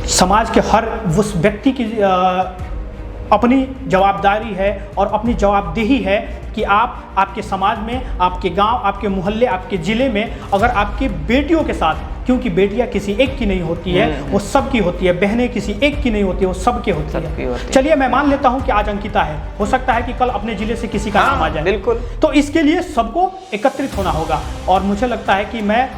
समाज के हर उस व्यक्ति की अपनी जवाबदारी है और अपनी जवाबदेही है कि आप आपके समाज में, आपके गांव, आपके मोहल्ले, आपके ज़िले में अगर आपकी बेटियों के साथ, क्योंकि बेटियां किसी एक की नहीं होती है, वो सब की होती है, बहनें किसी एक की नहीं होती है, वो सब की होती है। चलिए मैं मान लेता हूं कि आज अंकिता है, हो सकता है कि कल अपने ज़िले से किसी का नाम आ जाए। बिल्कुल। तो इसके लिए सबको एकत्रित होना होगा और मुझे लगता है कि मैं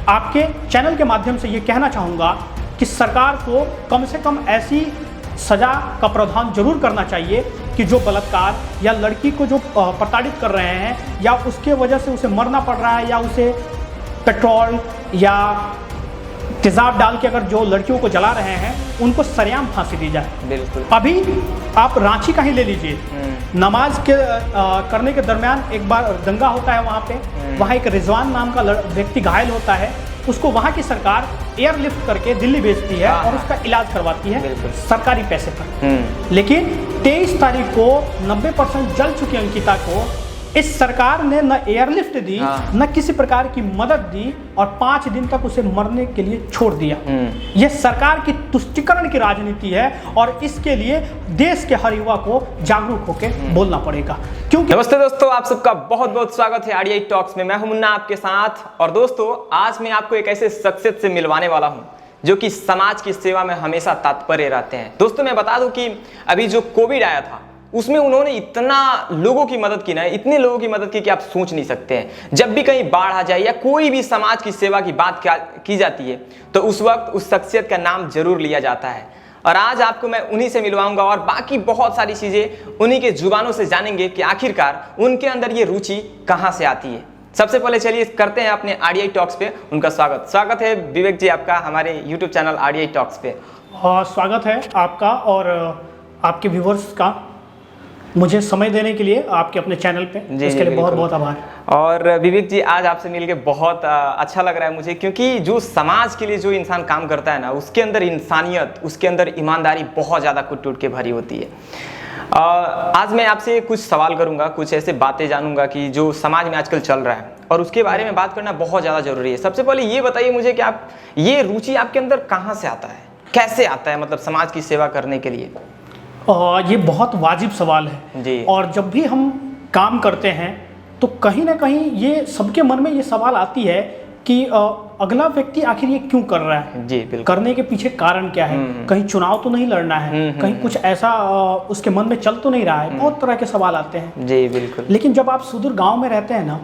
आपके चैनल के माध्यम से ये कहना चाहूँगा कि सरकार को कम से कम ऐसी सज़ा का प्रावधान जरूर करना चाहिए कि जो बलात्कार या लड़की को जो प्रताड़ित कर रहे हैं या उसके वजह से उसे मरना पड़ रहा है या उसे पेट्रोल या तेजाब डाल के अगर जो लड़कियों को जला रहे हैं उनको सरेआम फांसी दी जाए। बिल्कुल। अभी आप रांची का ही ले लीजिए, नमाज के करने के दरमियान एक बार दंगा होता है वहाँ पे, वहाँ एक रिजवान नाम का व्यक्ति घायल होता है, उसको वहाँ की सरकार एयरलिफ्ट करके दिल्ली भेजती है और उसका इलाज करवाती है सरकारी पैसे पर। लेकिन 23 तारीख को 90% जल चुकी अंकिता को इस सरकार ने न एयरलिफ्ट दी, न किसी प्रकार की मदद दी और 5 दिन तक उसे मरने के लिए छोड़ दिया। यह सरकार की तुष्टीकरण की राजनीति है और इसके लिए देश के हर युवा को जागरूक होकर बोलना पड़ेगा। क्योंकि नमस्ते दोस्तों, आप सबका बहुत बहुत स्वागत है आरडीआई टॉक्स में। मैं हूं मुन्ना आपके साथ। और दोस्तों, आज मैं आपको एक ऐसे शख्सियत से मिलवाने वाला हूं जो कि समाज की सेवा में हमेशा तत्पर रहते हैं। दोस्तों, मैं बता दूं कि अभी जो कोविड आया था उसमें उन्होंने इतना लोगों की मदद की ना, इतने लोगों की मदद की कि आप सोच नहीं सकते हैं। जब भी कहीं बाढ़ आ जाए या कोई भी समाज की सेवा की बात की जाती है तो उस वक्त उस शख्सियत का नाम जरूर लिया जाता है। और आज आपको मैं उन्हीं से मिलवाऊंगा और बाकी बहुत सारी चीजें उन्हीं के जुबानों से जानेंगे कि आखिरकार उनके अंदर ये रुचि कहाँ से आती है। सबसे पहले चलिए करते हैं अपने आरडीआई टॉक्स पे उनका स्वागत है विवेक जी आपका हमारे यूट्यूब चैनल आरडीआई टॉक्स पे। स्वागत है आपका और आपके व्यूवर्स का, मुझे समय देने के लिए आपके अपने चैनल पे, इसके लिए बहुत बहुत आभार। और विवेक जी, आज आपसे मिलके बहुत अच्छा लग रहा है मुझे, क्योंकि जो समाज के लिए जो इंसान काम करता है ना, उसके अंदर इंसानियत, उसके अंदर ईमानदारी बहुत ज़्यादा कुट के भरी होती है। आज मैं आपसे कुछ सवाल करूंगा, कुछ ऐसे बातें जानूंगा कि जो समाज में आजकल चल रहा है और उसके बारे में बात करना बहुत ज़्यादा जरूरी है। सबसे पहले ये बताइए मुझे कि आप ये रुचि आपके अंदर कहाँ से आता है, कैसे आता है, मतलब समाज की सेवा करने के लिए? ये बहुत वाजिब सवाल है जी। और जब भी हम काम करते हैं तो कहीं ना कहीं ये सबके मन में ये सवाल आती है कि अगला व्यक्ति आखिर ये क्यों कर रहा है, जी बिल्कुल। करने के पीछे कारण क्या है, कहीं चुनाव तो नहीं लड़ना है, कहीं कुछ ऐसा उसके मन में चल तो नहीं रहा है, बहुत तरह के सवाल आते हैं। जी बिल्कुल। लेकिन जब आप सुदूर गाँव में रहते हैं ना,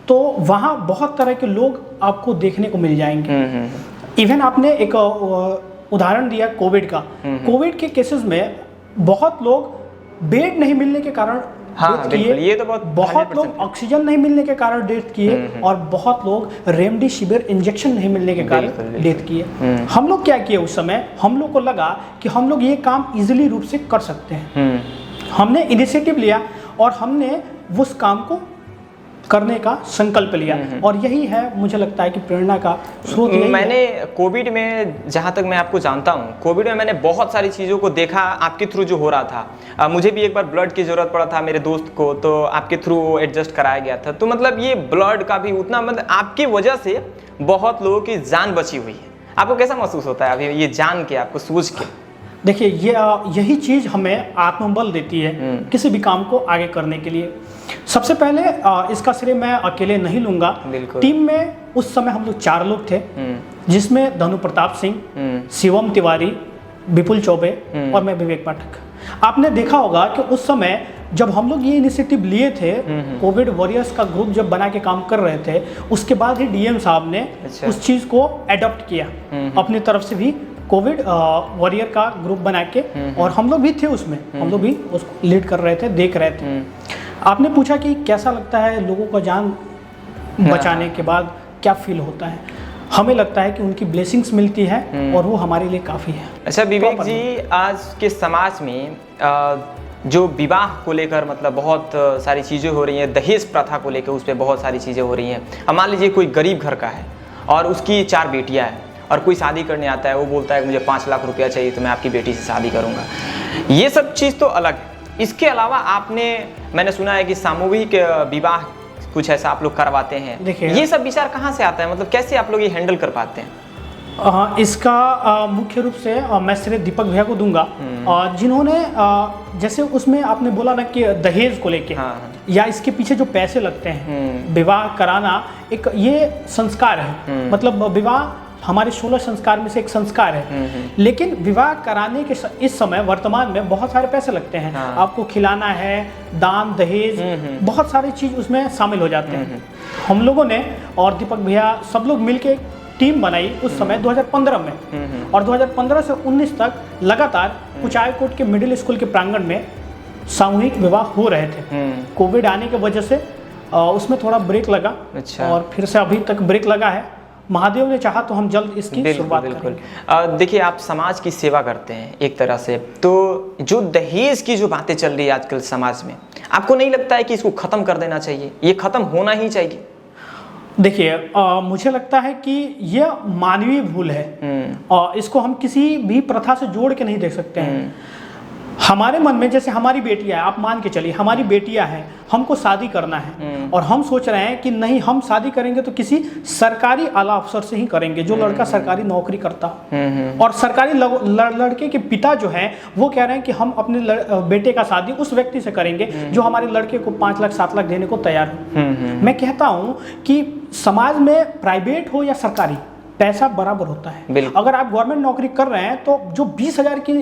तो वहाँ बहुत तरह के लोग आपको देखने को मिल जाएंगे। इवन आपने एक उदाहरण दिया कोविड का। कोविड के केसेस में बहुत लोग बेड नहीं मिलने के कारण डेथ किए, ये तो बहुत लोग ऑक्सीजन नहीं मिलने के कारण डेथ किए और बहुत लोग रेमडेसिविर इंजेक्शन नहीं मिलने के कारण डेथ किए। हम लोग क्या किए उस समय, हम लोग को लगा कि हम लोग ये काम इजीली रूप से कर सकते हैं। हमने इनिशिएटिव लिया और हमने उस काम को करने का संकल्प लिया और यही है, मुझे लगता है कि प्रेरणा का स्रोत यही मैंने कोविड में, जहाँ तक मैं आपको जानता हूँ, कोविड में मैंने बहुत सारी चीज़ों को देखा आपके थ्रू जो हो रहा था। मुझे भी एक बार ब्लड की ज़रूरत पड़ा था मेरे दोस्त को, तो आपके थ्रू वो एडजस्ट कराया गया था। तो मतलब ये ब्लड का भी उतना, मतलब आपकी वजह से बहुत लोगों की जान बची हुई है। आपको कैसा महसूस होता है अभी ये जान के, आपको सोच के? देखिए, यही चीज़ हमें आत्मबल देती है किसी भी काम को आगे करने के लिए। सबसे पहले इसका श्रेय मैं अकेले नहीं लूंगा। टीम में उस समय हम लोग 4 लोग थे, जिसमें धनु प्रताप सिंह, शिवम तिवारी, विपुल चौबे और मैं विवेक पाठक। आपने देखा होगा कि उस समय जब हम लोग ये इनिशिएटिव लिए थे, कोविड वॉरियर्स का ग्रुप जब बना के काम कर रहे थे, उसके बाद ही डीएम साहब ने उस चीज़ को एडॉप्ट किया अपनी तरफ से भी, कोविड वॉरियर का ग्रुप बना के, और हम लोग भी थे उसमें, हम लोग भी उसको लीड कर रहे थे, देख रहे थे। आपने पूछा कि कैसा लगता है लोगों का जान बचाने के बाद, क्या फील होता है? हमें लगता है कि उनकी ब्लेसिंग्स मिलती है और वो हमारे लिए काफ़ी है। अच्छा विवेक जी, आज के समाज में जो विवाह को लेकर मतलब बहुत सारी चीज़ें हो रही हैं, दहेज प्रथा को लेकर उस पर बहुत सारी चीज़ें हो रही हैं। अब मान लीजिए कोई गरीब घर का है और उसकी 4 बेटियाँ हैं और कोई शादी करने आता है, वो बोलता है मुझे 5 लाख रुपया चाहिए तो मैं आपकी बेटी से शादी करूँगा। ये सब चीज़ तो अलग है। इसके अलावा मैंने सुना है कि सामूहिक विवाह कुछ ऐसा आप लोग करवाते हैं। देखिए, ये सब विचार कहाँ से आता है, मतलब कैसे आप लोग ये हैंडल कर पाते हैं? इसका मुख्य रूप से मैं श्रेय दीपक भैया को दूंगा, जिन्होंने जैसे उसमें आपने बोला ना कि दहेज को लेके, या इसके पीछे जो पैसे लगते हैं, विवाह कराना एक ये संस्कार है, मतलब विवाह हमारे 16 संस्कार में से एक संस्कार है, लेकिन विवाह कराने के इस समय वर्तमान में बहुत सारे पैसे लगते हैं। आपको खिलाना है, दान दहेज, बहुत सारी चीज उसमें शामिल हो जाते हैं। हम लोगों ने और दीपक भैया सब लोग मिलके टीम बनाई उस समय 2015 में, और 2015 से 19 तक लगातार कुचायकोट के मिडिल स्कूल के प्रांगण में सामूहिक विवाह हो रहे थे। कोविड आने की वजह से उसमें थोड़ा ब्रेक लगा। अच्छा। और फिर से अभी तक ब्रेक लगा है। महादेव ने चाहा तो हम जल्द इसकी शुरुआत करेंगे। देखिए, आप समाज की सेवा करते हैं एक तरह से, तो जो दहेज की जो बातें चल रही है आजकल समाज में, आपको नहीं लगता है कि इसको खत्म कर देना चाहिए? ये खत्म होना ही चाहिए। देखिए, मुझे लगता है कि यह मानवीय भूल है और इसको हम किसी भी प्रथा से जोड़ के नहीं देख सकते हैं। हमारे मन में जैसे हमारी बेटियां है, आप मान के चलिए हमारी बेटियां हैं, हमको शादी करना है और हम सोच रहे हैं कि नहीं, हम शादी करेंगे तो किसी सरकारी आला अफसर से ही करेंगे, जो लड़का सरकारी नौकरी करता हो। और सरकारी लड़के के पिता जो हैं वो कह रहे हैं कि हम अपने बेटे का शादी उस व्यक्ति से करेंगे जो हमारे लड़के को 5 लाख 7 लाख देने को तैयार हो। मैं कहता हूँ कि समाज में प्राइवेट हो या सरकारी, पैसा बराबर होता है। अगर आप गवर्नमेंट नौकरी कर रहे हैं तो जो 20,000 की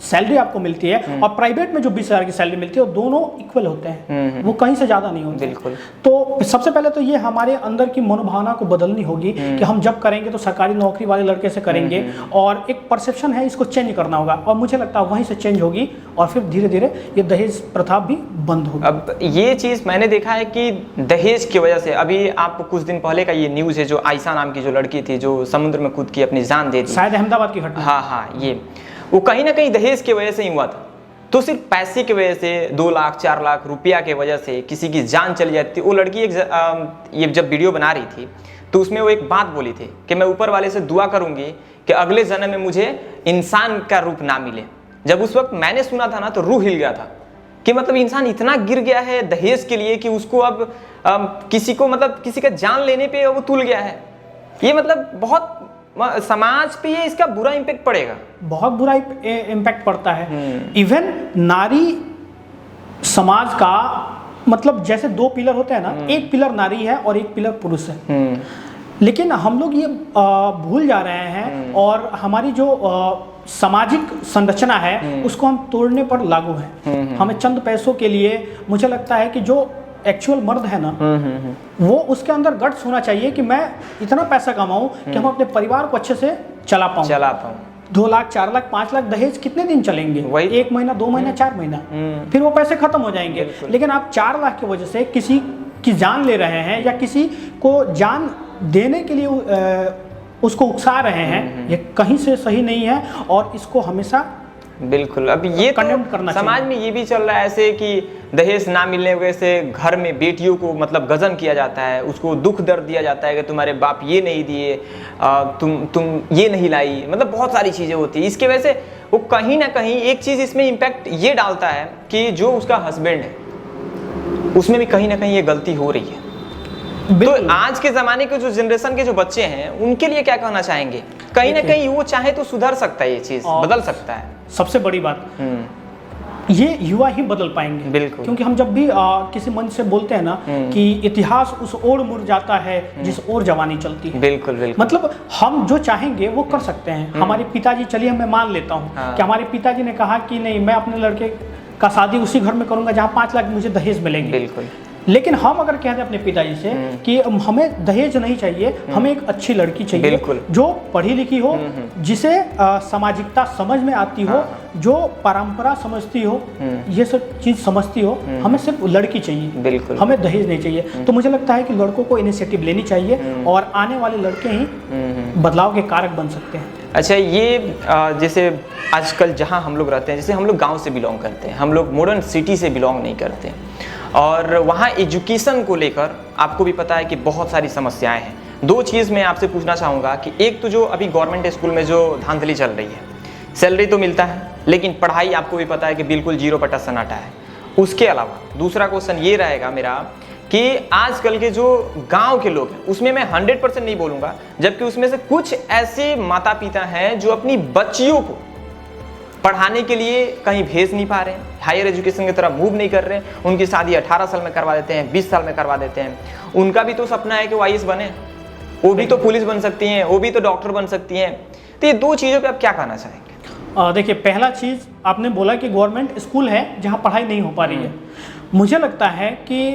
सैलरी आपको मिलती है और प्राइवेट में जो 20,000 की सैलरी मिलती है, वो दोनों इक्वल होते हैं, वो कहीं से ज्यादा नहीं होते। बिल्कुल। तो सबसे पहले तो ये हमारे अंदर की मनोभावना को बदलनी होगी कि हम जब करेंगे तो सरकारी नौकरी वाले लड़के से करेंगे, और एक परसेप्शन है, इसको चेंज करना होगा, और मुझे लगता है वहीं से चेंज होगी और फिर धीरे धीरे ये दहेज प्रथा भी बंद होगी। अब ये चीज मैंने देखा है कि दहेज की वजह से, अभी आप कुछ दिन पहले का ये न्यूज है, जो आयशा नाम की जो लड़की थी जो समुद्र में कूद के अपनी जान दे दी, शायद अहमदाबाद की घटना। हाँ, ये वो कहीं ना कहीं दहेज की वजह से ही हुआ था। तो सिर्फ पैसे की वजह से 2 लाख 4 लाख रुपया की वजह से किसी की जान चली जाती। वो लड़की ये जब वीडियो बना रही थी तो उसमें वो एक बात बोली थी कि मैं ऊपर वाले से दुआ करूंगी कि अगले जन्म में मुझे इंसान का रूप ना मिले। जब उस वक्त मैंने सुना था ना तो रूह हिल गया था कि मतलब इंसान इतना गिर गया है दहेज के लिए कि उसको अब किसी को, मतलब किसी का जान लेने पे वो तुल गया है। ये मतलब बहुत समाज पे ये इसका बुरा इम्पैक्ट पड़ेगा, बहुत बुरा इम्पैक्ट पड़ता है। इवन नारी समाज का, मतलब जैसे 2 पिलर होते हैं ना, एक पिलर नारी है और एक पिलर पुरुष है, लेकिन हम लोग ये भूल जा रहे हैं और हमारी जो सामाजिक संरचना है उसको हम तोड़ने पर लागू है। हमें चंद पैसों के लिए, मुझे लगता है कि जो एक्चुअल मर्द है ना, वो उसके अंदर गट्स होना चाहिए कि मैं इतना पैसा कमाऊं कि हम अपने परिवार को अच्छे से चला पाऊं। 2 लाख 4 लाख 5 लाख दहेज कितने दिन चलेंगे? 1 महीना 2 महीना 4 महीना, फिर वो पैसे खत्म हो जाएंगे। लेकिन आप 4 लाख की वजह से किसी की जान ले रहे हैं या किसी को जान देने के लिए उसको उकसा रहे हैं, ये कहीं से सही नहीं है और इसको हमेशा बिल्कुल। अब ये तो समाज में ये भी चल रहा है ऐसे कि दहेज ना मिलने की वजह से घर में बेटियों को मतलब गजन किया जाता है, उसको दुख दर्द दिया जाता है कि तुम्हारे बाप ये नहीं दिए, तुम ये नहीं लाई, मतलब बहुत सारी चीज़ें होती है। इसके वजह से वो कहीं ना कहीं एक चीज़ इसमें इम्पैक्ट ये डालता है कि जो उसका हस्बैंड है उसमें भी कहीं ना कहीं ये गलती हो रही है। तो आज के ज़माने के जो जनरेशन के जो बच्चे हैं उनके लिए क्या कहना चाहेंगे? कहीं ना कहीं वो चाहे तो सुधर सकता है, ये चीज़ बदल सकता है। सबसे बड़ी बात, ये युवा ही बदल पाएंगे। बिल्कुल। क्योंकि हम जब भी किसी मंच से बोलते हैं ना कि इतिहास उस ओर मुड़ जाता है जिस ओर जवानी चलती है। बिल्कुल बिल्कुल। मतलब हम जो चाहेंगे वो कर सकते हैं। हमारे पिताजी, चलिए मैं मान लेता हूँ कि हमारे पिताजी ने कहा कि नहीं, मैं अपने लड़के का शादी उसी घर में करूंगा जहाँ 5 लाख मुझे दहेज मिलेंगे। बिल्कुल। लेकिन हम अगर कहते हैं अपने पिताजी से कि हमें दहेज नहीं चाहिए, हमें एक अच्छी लड़की चाहिए जो पढ़ी लिखी हो, जिसे सामाजिकता समझ में आती हो, जो परंपरा समझती हो, ये सब चीज समझती हो, हमें सिर्फ लड़की चाहिए, बिल्कुल, हमें दहेज नहीं चाहिए। तो मुझे लगता है कि लड़कों को इनिशिएटिव लेनी चाहिए और आने वाले लड़के ही बदलाव के कारक बन सकते हैं। अच्छा, ये जैसे आजकल जहाँ हम लोग रहते हैं, जैसे हम लोग गांव से बिलोंग करते हैं, हम लोग मॉडर्न सिटी से बिलोंग नहीं करते, और वहाँ एजुकेशन को लेकर आपको भी पता है कि बहुत सारी समस्याएं हैं। 2 चीज़ मैं आपसे पूछना चाहूँगा कि एक तो जो अभी गवर्नमेंट स्कूल में जो धांधली चल रही है, सैलरी तो मिलता है लेकिन पढ़ाई आपको भी पता है कि बिल्कुल 0 पटा सन्नाटा है। उसके अलावा दूसरा क्वेश्चन ये रहेगा मेरा कि आजकल के जो गांव के लोग हैं उसमें मैं 100% नहीं बोलूंगा, जबकि उसमें से कुछ ऐसे माता पिता हैं जो अपनी बच्चियों को पढ़ाने के लिए कहीं भेज नहीं पा रहे हैं, हायर एजुकेशन की तरफ मूव नहीं कर रहे हैं। उनकी शादी 18 साल में करवा देते हैं, 20 साल में करवा देते हैं। उनका भी तो सपना है कि वो IAS बने, वो भी तो पुलिस बन सकती हैं, वो भी तो डॉक्टर बन सकती हैं। तो ये दो चीज़ों पे आप क्या कहना चाहेंगे? देखिए, पहला चीज़ आपने बोला कि गवर्नमेंट स्कूल है जहाँ पढ़ाई नहीं हो पा रही है। मुझे लगता है कि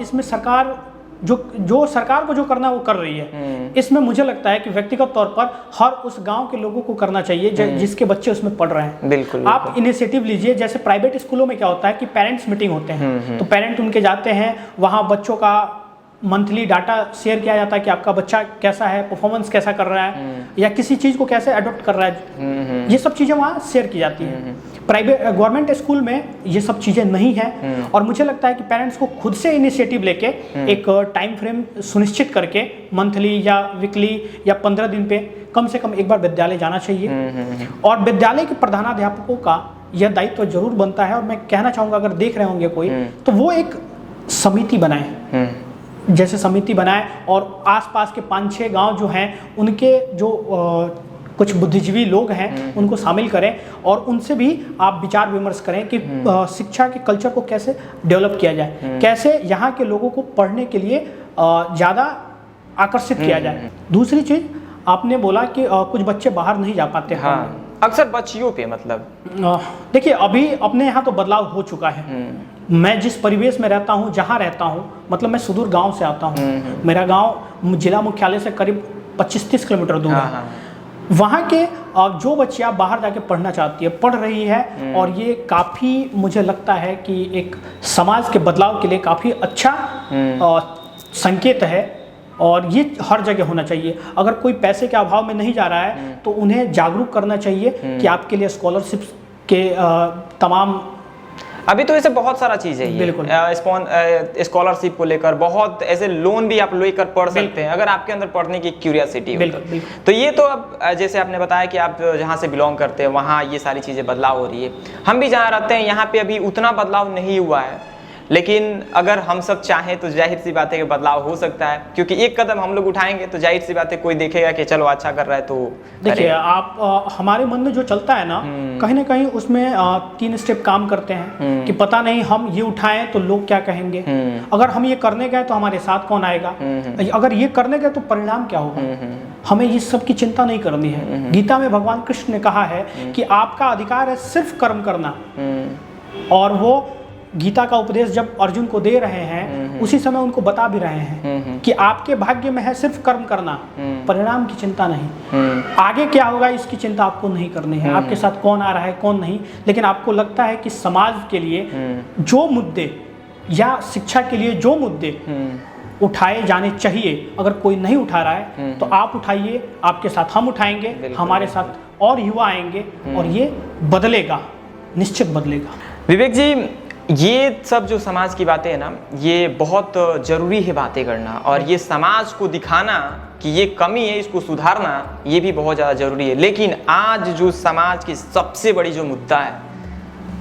इसमें सरकार जो सरकार को जो करना है वो कर रही है। इसमें मुझे लगता है कि व्यक्तिगत तौर पर हर उस गांव के लोगों को करना चाहिए जिसके बच्चे उसमें पढ़ रहे हैं। बिल्कुल, आप इनिशिएटिव लीजिए। जैसे प्राइवेट स्कूलों में क्या होता है कि पेरेंट्स मीटिंग होते हैं, तो पेरेंट उनके जाते हैं, वहाँ बच्चों का मंथली डाटा शेयर किया जाता है कि आपका बच्चा कैसा है, परफॉर्मेंस कैसा कर रहा है, या किसी चीज़ को कैसे अडॉप्ट कर रहा है। ये सब चीज़ें वहाँ शेयर की जाती हैं। प्राइवेट गवर्नमेंट स्कूल में ये सब चीज़ें नहीं हैं। और मुझे लगता है कि पेरेंट्स को खुद से इनिशिएटिव लेके एक टाइम फ्रेम सुनिश्चित करके मंथली या वीकली या 15 दिन पे कम से कम एक बार विद्यालय जाना चाहिए। और विद्यालय के प्रधानाध्यापकों का यह दायित्व जरूर बनता है। और मैं कहना चाहूँगा, अगर देख रहे होंगे कोई, तो वो एक समिति बनाए, जैसे समिति बनाए और आसपास के 5-6 गांव जो हैं उनके जो कुछ बुद्धिजीवी लोग हैं उनको शामिल करें और उनसे भी आप विचार विमर्श करें कि शिक्षा के कल्चर को कैसे डेवलप किया जाए, कैसे यहाँ के लोगों को पढ़ने के लिए ज़्यादा आकर्षित किया जाए। दूसरी चीज़ आपने बोला कि कुछ बच्चे बाहर नहीं जा पाते। हाँ, अक्सर बच्चियों पे मतलब देखिए, अभी अपने यहाँ तो बदलाव हो चुका है। मैं जिस परिवेश में रहता हूँ, जहाँ रहता हूँ, मतलब मैं सुदूर गांव से आता हूँ। मेरा गांव जिला मुख्यालय से करीब 25-30 किलोमीटर दूर है। वहाँ के जो बच्चियाँ बाहर जाके पढ़ना चाहती है, पढ़ रही है। और ये काफ़ी मुझे लगता है कि एक समाज के बदलाव के लिए काफ़ी अच्छा संकेत है। और ये हर जगह होना चाहिए। अगर कोई पैसे के अभाव में नहीं जा रहा है तो उन्हें जागरूक करना चाहिए कि आपके लिए स्कॉलरशिप के तमाम, अभी तो ऐसे बहुत सारा चीज़ है। बिल्कुल, स्कॉलरशिप को लेकर बहुत ऐसे लोन भी आप लेकर पढ़ सकते हैं अगर आपके अंदर पढ़ने की क्यूरियोसिटी हो। तो ये तो अब जैसे आपने बताया कि आप जहाँ से बिलोंग करते हैं वहाँ ये सारी चीज़ें बदलाव हो रही है। हम भी जहाँ रहते हैं यहाँ पे अभी उतना बदलाव नहीं हुआ है, लेकिन अगर हम सब चाहें तो जाहिर सी बात है कि बदलाव हो सकता है। क्योंकि एक कदम हम लोग उठाएंगे तो जाहिर सी बात है कोई देखेगा कि चलो अच्छा कर रहा है तो देखिए आप हमारे मन में जो चलता है ना, कहीं ना कहीं उसमें 3 स्टेप काम करते हैं कि पता नहीं हम ये उठाएं तो लोग क्या कहेंगे, अगर हम ये करने गए तो हमारे साथ कौन आएगा, अगर ये करने गए तो परिणाम क्या होगा। हमें ये सब की चिंता नहीं करनी है। गीता में भगवान कृष्ण ने कहा है कि आपका अधिकार है सिर्फ कर्म करना। और वो गीता का उपदेश जब अर्जुन को दे रहे हैं उसी समय उनको बता भी रहे हैं कि आपके भाग्य में है सिर्फ कर्म करना, परिणाम की चिंता नहीं। आगे क्या होगा इसकी चिंता आपको नहीं करनी है, आपके साथ कौन आ रहा है कौन नहीं। लेकिन आपको लगता है कि समाज के लिए जो मुद्दे या शिक्षा के लिए जो मुद्दे उठाए जाने चाहिए, अगर कोई नहीं उठा रहा है तो आप उठाइए, आपके साथ हम उठाएंगे, हमारे साथ और युवा आएंगे और ये बदलेगा, निश्चित बदलेगा। विवेक जी, ये सब जो समाज की बातें हैं ना, ये बहुत ज़रूरी है बातें करना, और ये समाज को दिखाना कि ये कमी है, इसको सुधारना, ये भी बहुत ज़्यादा ज़रूरी है। लेकिन आज जो समाज की सबसे बड़ी जो मुद्दा है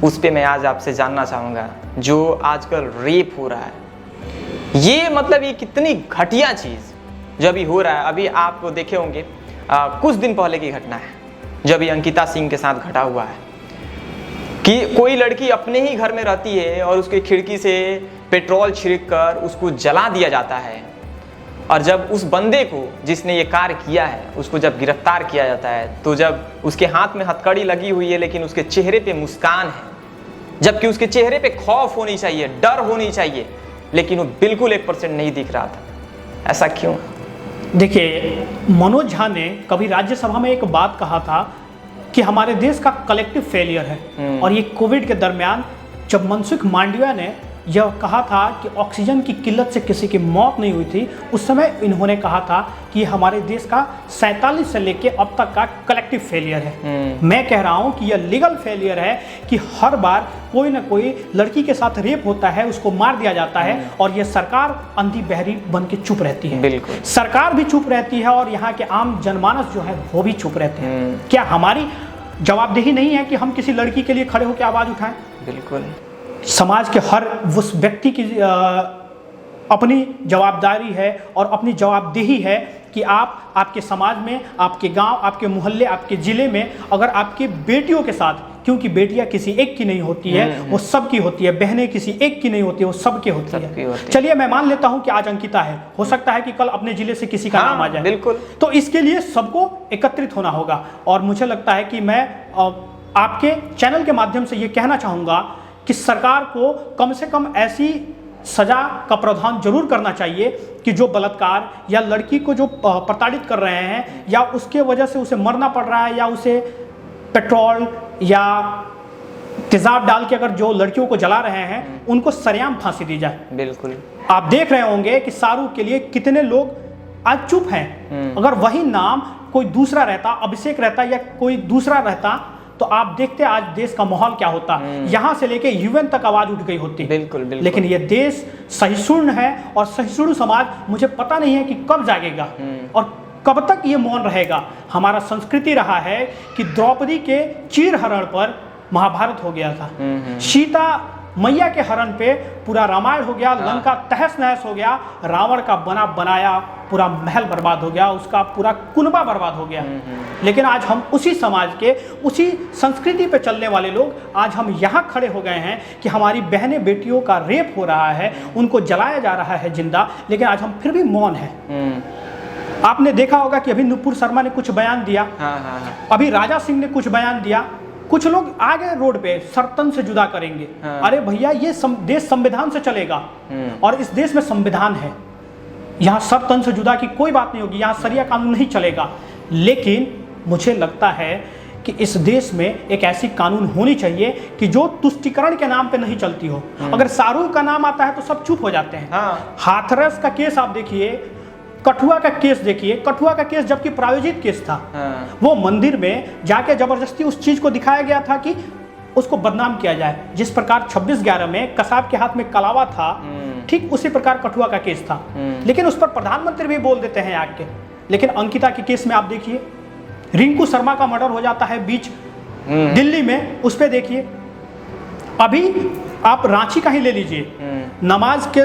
उस पे मैं आज आपसे जानना चाहूँगा, जो आजकल रेप हो रहा है। ये मतलब ये कितनी घटिया चीज़ जो अभी हो रहा है। अभी आप देखे होंगे कुछ दिन पहले की घटना है जो अभी अंकिता सिंह के साथ घटा हुआ है कि कोई लड़की अपने ही घर में रहती है और उसके खिड़की से पेट्रोल छिड़क कर उसको जला दिया जाता है। और जब उस बंदे को जिसने ये कार्य किया है उसको जब गिरफ्तार किया जाता है तो जब उसके हाथ में हथकड़ी लगी हुई है लेकिन उसके चेहरे पे मुस्कान है, जबकि उसके चेहरे पे खौफ होनी चाहिए, डर होनी चाहिए, लेकिन वो बिल्कुल 1% नहीं दिख रहा था। ऐसा क्यों? देखिए, मनोज झा ने कभी राज्यसभा में एक बात कहा था कि हमारे देश का कलेक्टिव फेलियर है। और ये कोविड के दरमियान जब मनसुख मांडविया ने यह कहा था कि ऑक्सीजन की किल्लत से किसी की मौत नहीं हुई थी, उस समय इन्होंने कहा था कि हमारे देश का 47 से लेके अब तक का कलेक्टिव फेलियर है। मैं कह रहा हूं कि यह लीगल फेलियर है कि हर बार कोई ना कोई लड़की के साथ रेप होता है, उसको मार दिया जाता है और यह सरकार अंधी बहरी बन के चुप रहती है। बिल्कुल, सरकार भी चुप रहती है और यहाँ के आम जनमानस जो है वो भी चुप रहते हैं। क्या हमारी जवाबदेही नहीं है कि हम किसी लड़की के लिए खड़े होकर आवाज उठाएं? बिल्कुल। समाज के हर उस व्यक्ति की अपनी जवाबदारी है और अपनी जवाबदेही है कि आप आपके समाज में, आपके गांव, आपके मोहल्ले, आपके ज़िले में अगर आपकी बेटियों के साथ, क्योंकि बेटियां किसी एक की नहीं होती है, वो सबकी होती है, बहनें किसी एक की नहीं होती है, वो सबकी होती है। चलिए मैं मान लेता हूं कि आज अंकिता है, हो सकता है कि कल अपने जिले से किसी का नाम आ जाए। बिल्कुल। तो इसके लिए सबको एकत्रित होना होगा और मुझे लगता है कि मैं आपके चैनल के माध्यम से ये कहना चाहूँगा कि सरकार को कम से कम ऐसी सजा का प्रावधान जरूर करना चाहिए कि जो बलात्कार या लड़की को जो प्रताड़ित कर रहे हैं या उसके वजह से उसे मरना पड़ रहा है या उसे पेट्रोल या तेजाब डाल के अगर जो लड़कियों को जला रहे हैं उनको सरेआम फांसी दी जाए। बिल्कुल। आप देख रहे होंगे कि शाहरुख के लिए कितने लोग आज चुप हैं। अगर वही नाम कोई दूसरा रहता, अभिषेक रहता या कोई दूसरा रहता, तो आप देखते आज देश का माहौल क्या होता। यहां से लेके यूएन तक आवाज उठ गई होती। बिल्कुल, बिल्कुल। लेकिन ये देश सहिष्णु है और सहिष्णु समाज मुझे पता नहीं है कि कब जागेगा और कब तक ये मौन रहेगा। हमारा संस्कृति रहा है कि द्रौपदी के चीरहरण पर महाभारत हो गया था, सीता मैया के हरण पे पूरा रामायण हो गया, लंका तहस नहस हो गया, रावण का बना बनाया पूरा महल बर्बाद हो गया, उसका पूरा कुनबा बर्बाद हो गया। लेकिन आज हम उसी समाज के, उसी संस्कृति पे चलने वाले लोग आज हम यहाँ खड़े हो गए हैं कि हमारी बहनें बेटियों का रेप हो रहा है, उनको जलाया जा रहा है जिंदा, लेकिन आज हम फिर भी मौन हैं। आपने देखा होगा कि अभी नुपुर शर्मा ने कुछ बयान दिया, अभी राजा सिंह ने कुछ बयान दिया, कुछ लोग आ गए रोड पे सरतन से जुदा करेंगे। अरे भैया ये देश संविधान से चलेगा और इस देश में संविधान है, यहाँ सरतन से जुदा की कोई बात नहीं होगी, यहाँ शरिया कानून नहीं चलेगा। लेकिन मुझे लगता है कि इस देश में एक ऐसी कानून होनी चाहिए कि जो तुष्टीकरण के नाम पे नहीं चलती हो। अगर शाहरुख का नाम आता है तो सब चुप हो जाते हैं। हाथरस का केस आप देखिए, कठुआ का केस देखिए, कठुआ का केस जबकि प्रायोजित केस था, वो मंदिर में जाके जबरदस्ती उस चीज को दिखाया गया था कि उसको बदनाम किया जाए। जिस प्रकार 26/11 में कसाब के हाथ में कलावा था, ठीक उसी प्रकार कठुआ का केस था। लेकिन उस पर प्रधानमंत्री भी बोल देते हैं आके। लेकिन अंकिता के केस में आप देखिए, रिंकू शर्मा का मर्डर हो जाता है बीच दिल्ली में, उस पर देखिए। अभी आप रांची का ही ले लीजिए, नमाज के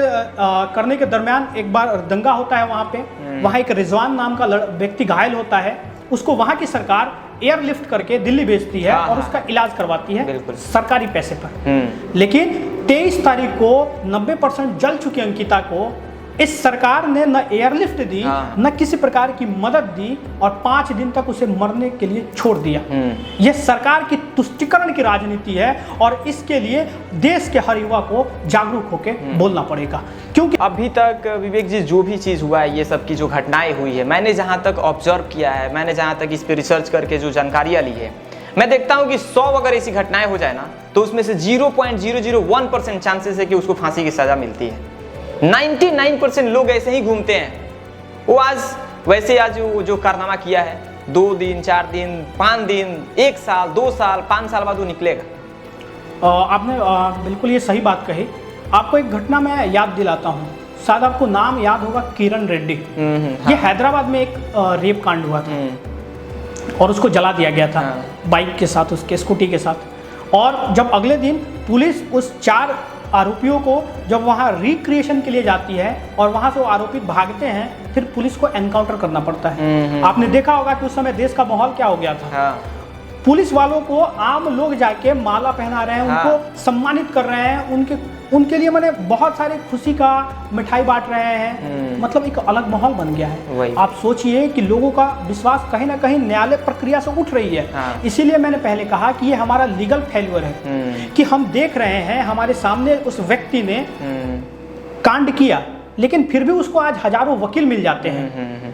करने के दरमियान एक बार दंगा होता है वहाँ पे, वहाँ एक रिजवान नाम का व्यक्ति घायल होता है, उसको वहाँ की सरकार एयरलिफ्ट करके दिल्ली भेजती है और उसका इलाज करवाती है सरकारी पैसे पर। लेकिन 23 तारीख को 90% जल चुकी अंकिता को इस सरकार ने न एयरलिफ्ट दी, न किसी प्रकार की मदद दी और 5 दिन तक उसे मरने के लिए छोड़ दिया। यह सरकार की तुष्टीकरण की राजनीति है और इसके लिए देश के हर युवा को जागरूक होकर बोलना पड़ेगा। क्योंकि अभी तक विवेक जी जो भी चीज़ हुआ है, ये सब की जो घटनाएं हुई है, मैंने जहाँ तक ऑब्जर्व किया है, मैंने जहाँ तक इस पर रिसर्च करके जो जानकारियाँ ली है, मैं देखता हूँ कि 100 अगर ऐसी घटनाएं हो जाए ना, तो उसमें से 0.001% चांसेस है कि उसको फांसी की सजा मिलती है। 99% लोग ऐसे ही घूमते हैं। वो आज वैसे आज जो कारनामा किया है, 2 दिन 4 दिन 5 दिन 1 साल 2 साल 5 साल बाद वो निकलेगा। आपने बिल्कुल ये सही बात कही। आपको एक घटना मैं याद दिलाता हूँ, शायद आपको नाम याद होगा, किरण रेड्डी। ये हैदराबाद में एक रेप कांड हुआ था और उसको जला दिया गया था बाइक के साथ, उसके स्कूटी के साथ। और जब अगले दिन पुलिस उस 4 आरोपियों को जब वहाँ रिक्रिएशन के लिए जाती है और वहाँ से वो आरोपी भागते हैं, फिर पुलिस को एनकाउंटर करना पड़ता है। आपने देखा होगा कि उस समय देश का माहौल क्या हो गया था। पुलिस वालों को आम लोग जाके माला पहना रहे हैं, उनको सम्मानित कर रहे हैं, उनके लिए मैंने बहुत सारे खुशी का मिठाई बांट रहे हैं। मतलब एक अलग माहौल बन गया है। आप सोचिए कि लोगों का विश्वास कहीं ना कहीं न्यायालय प्रक्रिया से उठ रही है। इसीलिए मैंने पहले कहा कि ये हमारा लीगल फेल्यूर है कि हम देख रहे हैं हमारे सामने उस व्यक्ति ने कांड किया, लेकिन फिर भी उसको आज हजारों वकील मिल जाते हैं।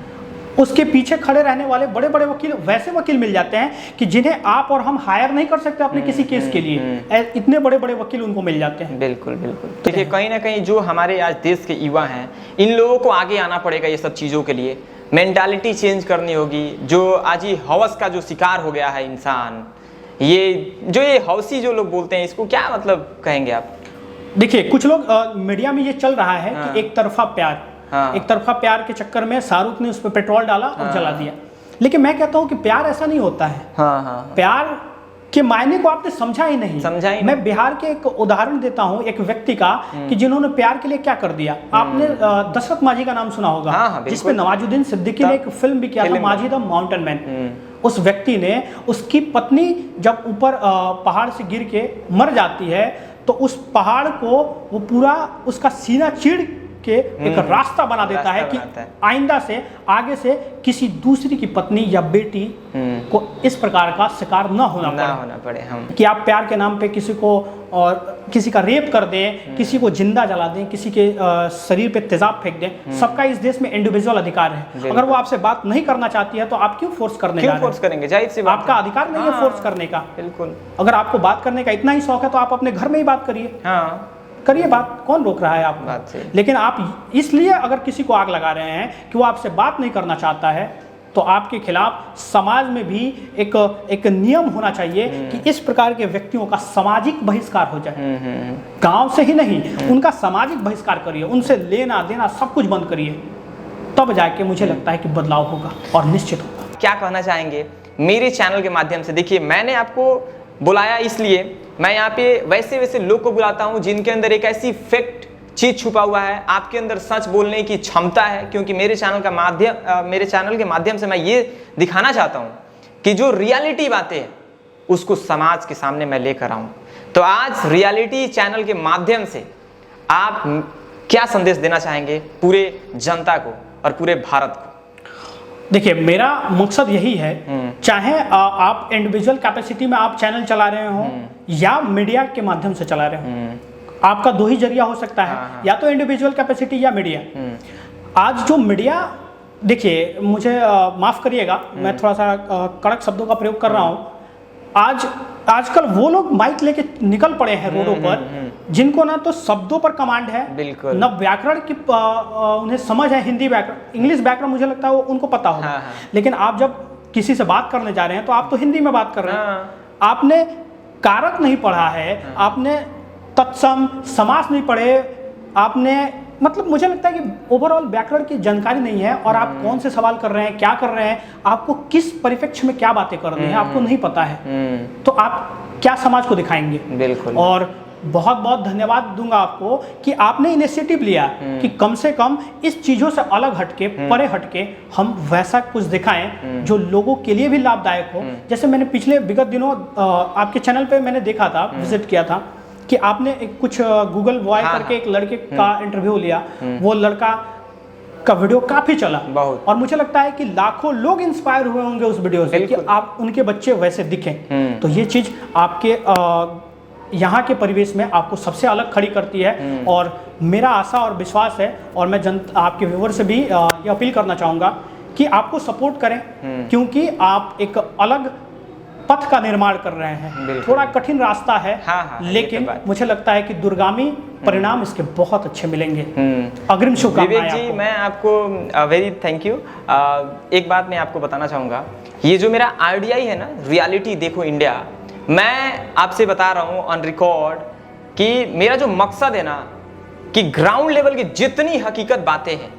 उसके पीछे खड़े रहने वाले बड़े बड़े वकील, वैसे वकील मिल जाते हैं कि जिन्हें आप और हम हायर नहीं कर सकते अपने किसी केस के लिए। इतने बड़े बड़े वकील उनको मिल जाते हैं। बिल्कुल बिल्कुल। देखिए कहीं ना कहीं जो हमारे आज देश के युवा हैं, इन लोगों को आगे आना पड़ेगा ये सब चीज़ों के लिए। मेंटालिटी चेंज करनी होगी। जो आज ये हवस का जो शिकार हो गया है इंसान, ये हौसी जो लोग बोलते हैं, इसको क्या मतलब कहेंगे आप? देखिए कुछ लोग मीडिया में ये चल रहा है कि एक तरफा प्यार, एक तरफा प्यार के चक्कर में शाहरुख ने उस पर पेट्रोल डाला और जला दिया। लेकिन मैं कहता हूं कि प्यार ऐसा नहीं होता है। प्यार के मायने को आपने समझा ही नहीं। मैं बिहार के एक उदाहरण देता हूँ एक व्यक्ति का कि जिन्होंने प्यार के लिए क्या कर दिया। आपने दशरथ माझी का नाम सुना होगा, जिसमें नवाजुद्दीन सिद्दीकी ने एक फिल्म भी किया था, माझी द माउंटेन मैन। उस व्यक्ति ने, उसकी पत्नी जब ऊपर पहाड़ से गिर के मर जाती है तो उस पहाड़ को वो पूरा उसका सीना चीर के एक रास्ता बना देता है कि आइंदा से आगे से किसी दूसरी की पत्नी या बेटी को इस प्रकार का शिकार न होना पड़े। कि आप प्यार के नाम पे किसी को और किसी का रेप कर दें, किसी को जिंदा जला दें, किसी के शरीर पे तेजाब फेंक दें। सबका इस देश में इंडिविजुअल अधिकार है। अगर वो आपसे बात नहीं करना चाहती है तो आप क्यों फोर्स करने जा रहे हैं? फोर्स करेंगे, जाहिर सी बात, आपका अधिकार नहीं है फोर्स करने का। बिल्कुल। अगर आपको बात करने का इतना ही शौक है तो आप अपने घर में ही बात करिए। करिए बात, कौन रोक रहा है आपको? लेकिन आप इसलिए अगर किसी को आग लगा रहे हैं कि वो आपसे बात नहीं करना चाहता है तो आपके खिलाफ समाज में भी एक नियम होना चाहिए कि इस प्रकार के व्यक्तियों का सामाजिक बहिष्कार हो जाए। गांव से ही नहीं, उनका सामाजिक बहिष्कार करिए, उनसे लेना देना सब कुछ बंद करिए, तब जाके मुझे लगता है कि बदलाव होगा और निश्चित होगा। क्या कहना चाहेंगे मेरे चैनल के माध्यम से? देखिए, मैंने आपको बुलाया इसलिए, मैं यहाँ पे वैसे लोग को बुलाता हूँ जिनके अंदर एक ऐसी फैक्ट चीज छुपा हुआ है, आपके अंदर सच बोलने की क्षमता है। क्योंकि मेरे चैनल के माध्यम से मैं ये दिखाना चाहता हूँ कि जो रियलिटी बातें हैं उसको समाज के सामने मैं लेकर आऊँ। तो आज रियलिटी चैनल के माध्यम से आप क्या संदेश देना चाहेंगे पूरे जनता को और पूरे भारत को? देखिए, मेरा मकसद यही है, चाहे आप इंडिविजुअल कैपेसिटी में आप चैनल चला रहे हो या मीडिया के माध्यम से चला रहे हो, आपका दो ही जरिया हो सकता है, या तो इंडिविजुअल कैपेसिटी या मीडिया। आज जो मीडिया, देखिए मुझे माफ करिएगा, मैं थोड़ा सा कड़क शब्दों का प्रयोग कर रहा हूँ। आजकल वो लोग माइक लेके निकल पड़े हैं रोडों पर जिनको ना तो शब्दों पर कमांड है, न व्याकरण की उन्हें समझ है। हिंदी व्याकरण, इंग्लिश व्याकरण मुझे लगता है वो उनको पता होगा। लेकिन आप जब किसी से बात करने जा रहे हैं तो आप तो हिंदी में बात कर रहे हैं। आपने कारक नहीं पढ़ा है, आपने तत्सम समास नहीं पढ़े, आपने मतलब मुझे लगता है कि ओवरऑल व्याकरण की जानकारी नहीं है। और आप कौन से सवाल कर रहे हैं, क्या कर रहे हैं, आपको किस परिप्रेक्ष्य में क्या बातें करनी है आपको नहीं पता है, तो आप क्या समाज को दिखाएंगे? बिल्कुल। और बहुत बहुत धन्यवाद दूंगा आपको कि आपने इनिशिएटिव लिया कि कम से कम इस चीज़ों से अलग हटके, परे हटके हम वैसा कुछ दिखाएं जो लोगों के लिए भी लाभदायक हो। जैसे मैंने पिछले विगत दिनों आपके चैनल पे मैंने देखा था, विजिट किया था कि आपने एक कुछ गूगल बॉय करके एक लड़के का इंटरव्यू लिया। वो लड़का का वीडियो काफी चला और मुझे लगता है कि लाखों लोग इंस्पायर हुए होंगे उस वीडियो से कि आप उनके बच्चे वैसे दिखें। तो ये चीज आपके यहाँ के परिवेश में आपको सबसे अलग खड़ी करती है। और मेरा आशा और विश्वास है, और मैं आपके व्यूअर से भी ये अपील करना चाहूँगा कि आपको सपोर्ट करें, क्योंकि आप एक अलग पथ का निर्माण कर रहे हैं। थोड़ा कठिन रास्ता है, लेकिन मुझे लगता है कि दूरगामी परिणाम इसके बहुत अच्छे मिलेंगे। अग्रिम शुभकामनाएं विवेक जी, मैं आपको वेरी थैंक यू। एक बात मैं आपको बताना चाहूँगा, ये जो मेरा RDI है ना, रियलिटी देखो इंडिया, मैं आपसे बता रहा हूँ ऑन रिकॉर्ड कि मेरा जो मकसद है ना, कि ग्राउंड लेवल की जितनी हकीकत बातें हैं,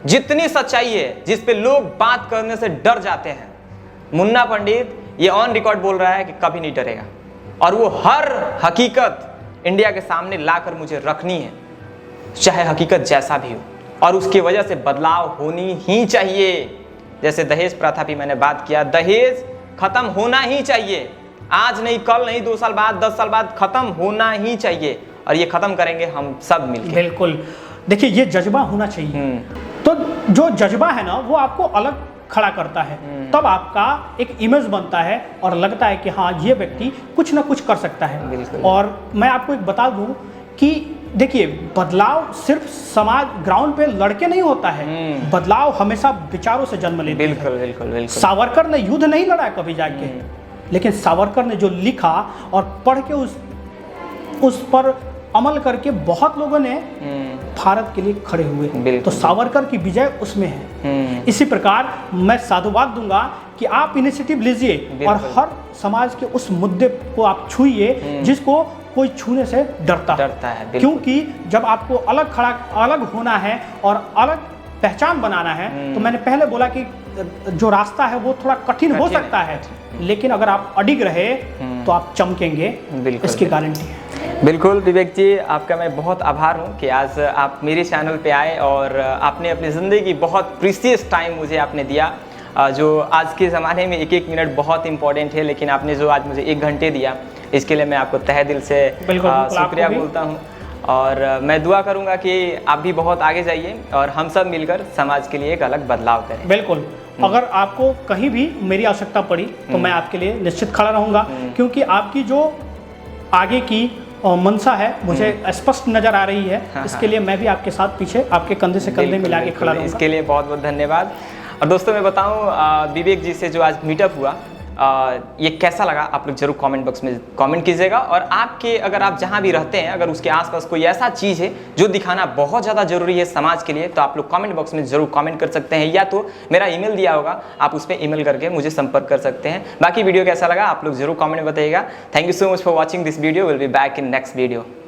जितनी सच्चाई है जिस पे लोग बात करने से डर जाते हैं, मुन्ना पंडित ये ऑन रिकॉर्ड बोल रहा है कि कभी नहीं डरेगा। और वो हर हकीकत इंडिया के सामने लाकर मुझे रखनी है, चाहे हकीकत जैसा भी हो, और उसकी वजह से बदलाव होनी ही चाहिए। जैसे दहेज प्रथा भी मैंने बात किया, दहेज खत्म होना ही चाहिए। आज नहीं, कल नहीं, 2 साल बाद, 10 साल बाद खत्म होना ही चाहिए। और ये खत्म करेंगे हम सब मिलकर। बिल्कुल। देखिए, ये जज्बा होना चाहिए। तो जो जज्बा है ना, वो आपको अलग खड़ा करता है, तब आपका एक इमेज बनता है और लगता है कि हाँ, ये व्यक्ति कुछ ना कुछ कर सकता है। और मैं आपको एक बता दूं कि देखिए, बदलाव सिर्फ समाज ग्राउंड पे लड़के नहीं होता है, बदलाव हमेशा विचारों से जन्म लेता है। बिल्कुल। सावरकर ने युद्ध नहीं लड़ा कभी जाके, लेकिन सावरकर ने जो लिखा और पढ़ के उस पर अमल करके बहुत लोगों ने भारत के लिए खड़े हुए। तो सावरकर की विजय उसमें है। इसी प्रकार मैं साधुवाद दूंगा कि आप इनिशिएटिव लीजिए और हर समाज के उस मुद्दे को आप छूइए जिसको कोई छूने से डरता है। क्योंकि जब आपको अलग होना है और अलग पहचान बनाना है तो मैंने पहले बोला कि जो रास्ता है वो थोड़ा कठिन हो सकता है, लेकिन अगर आप अडिग रहे तो आप चमकेंगे, इसकी गारंटी है। बिल्कुल विवेक जी, आपका मैं बहुत आभार हूँ कि आज आप मेरे चैनल पे आए और आपने अपनी ज़िंदगी की बहुत प्रीसियस टाइम मुझे आपने दिया। जो आज के ज़माने में एक एक मिनट बहुत इंपॉर्टेंट है, लेकिन आपने जो आज मुझे 1 घंटे दिया, इसके लिए मैं आपको तहे दिल से शुक्रिया बोलता हूँ। और मैं दुआ करूँगा कि आप भी बहुत आगे जाइए और हम सब मिलकर समाज के लिए एक अलग बदलाव करें। बिल्कुल, अगर आपको कहीं भी मेरी आवश्यकता पड़ी तो मैं आपके लिए निश्चित खड़ा रहूँगा, क्योंकि आपकी जो आगे की मनसा है मुझे स्पष्ट नज़र आ रही है। इसके लिए मैं भी आपके साथ पीछे आपके कंधे से कंधे मिला के खड़ा रहूँगा। इसके लिए बहुत बहुत धन्यवाद। और दोस्तों मैं बताऊं, विवेक जी से जो आज मीटअप हुआ, ये कैसा लगा आप लोग जरूर कमेंट बॉक्स में कमेंट कीजिएगा। और आपके अगर आप जहां भी रहते हैं, अगर उसके आसपास कोई ऐसा चीज़ है जो दिखाना बहुत ज़्यादा जरूरी है समाज के लिए, तो आप लोग कमेंट बॉक्स में जरूर कमेंट कर सकते हैं, या तो मेरा ईमेल दिया होगा, आप उस पर ईमेल करके मुझे संपर्क कर सकते हैं। बाकी वीडियो कैसा लगा आप लोग जरूर कमेंट में बताइएगा। Thank you so much for watching this video. Will be back in next video.